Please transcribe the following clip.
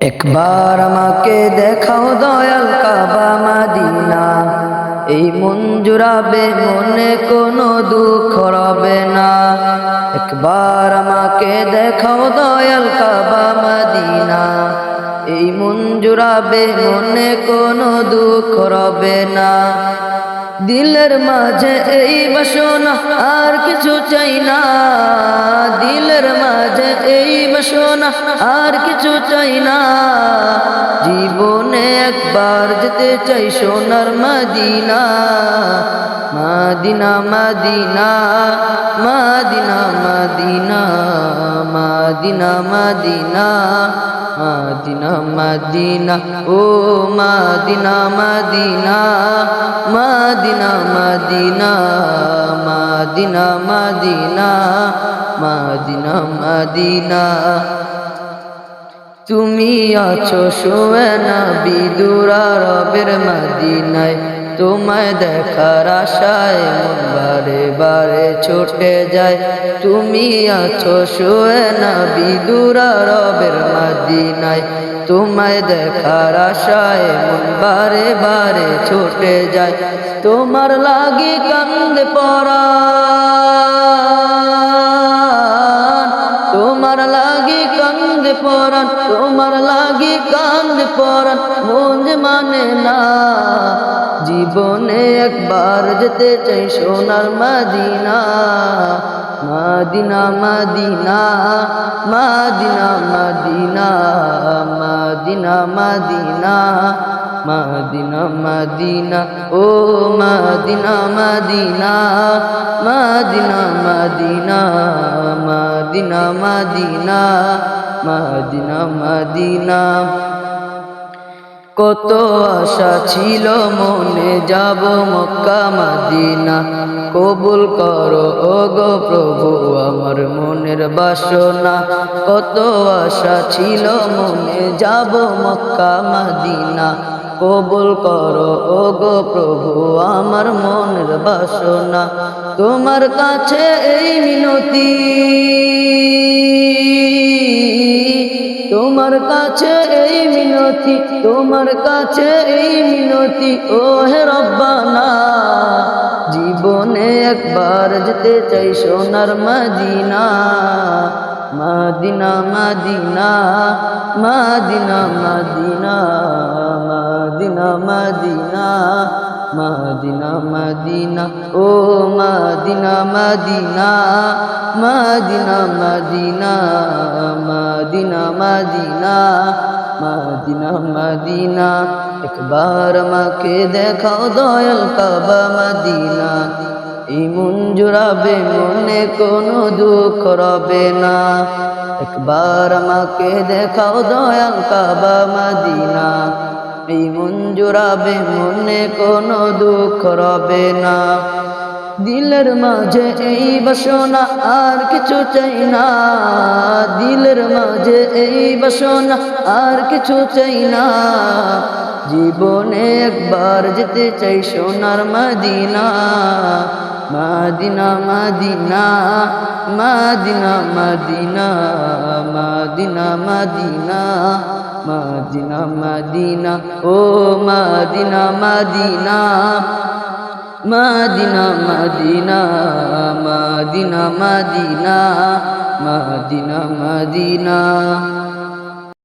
একবার আমাকে দেখাও দয়াল কাবা মদিনা, এই মন জুড়াবে মনে কোনো দুঃখ রবে না। একবার আমাকে দেখাও দয়াল কাবা মদিনা, এই মন জুড়াবে মনে কোনো দুঃখ রবে না। দিলের মাঝে এই বাসনা আর কিছু চাই না, দিলের মাঝে এই বাসনা আর কিছু চাই না। জীবনে একবার যেতে চাই সোনার Medina, Medina Medina Medina Medina Medina Medina Medina Medina ও Medina Medina Medina Medina Medina Medina Medina Medina. তুমি আছো শুয়ে নবী দূর আরবের মদিনায়, তোমায় দেখার আশায় মন বারে বারে ছুটে যায়। তুমি আছো শুয়ে নবী দূর আরবের মদিনায়, তোমায় দেখার আশায় মন বারে বারে ছুটে যায়। তোমার লাগি কান্দে পরাণ, তোমার লাগি কান্দে পরাণ, তোমার লাগি কান্দে পরাণ, মন যে মানে না। জীবনে একবার যেতে চাই সোনার Medina, Medina Medina Medina Medina Medina Medina Medina Medina ও Medina Medina Medina Medina Medina Medina Medina Medina. কত আশা ছিল মনে যাব মক্কা মদিনা, কবুল করো ওগো প্রভু আমার মনের বাসনা। কত আশা ছিল মনে যাব মক্কা মদিনা, কবুল করো ওগো প্রভু আমার মনের বাসনা। তোমার কাছে এই মিনতি, তোমার কাছে এই মিনতি, তোমার কাছে এই মিনতি ও হে রব্বানা। জীবনে একবার যেতে চাই সোনার Medina, Medina Medina Medina Medina Medina Medina Medina Medina ও Medina Medina Medina Medina Medina Medina Medina Medina. একবার আমাকে দেখাও দয়াল কাবা মদিনা, এই মন জুড়াবে মনে কোনো দুঃখ রবে না। একবার আমাকে দেখাও দয়াল কাবা মদিনা, এই মন জুড়াবে মনে কোনো দুঃখ রবে না। দিলের মাঝে এই বাসনা আর কিছু চাই না, দিলের মাঝে এই বাসনা আর কিছু চাই না। জীবনে একবার যেতে চাই সোনার Medina, Medina Medina Medina Medina Medina Medina Medina Medina ও Medina Medina Medina Medina Medina Medina Medina Medina.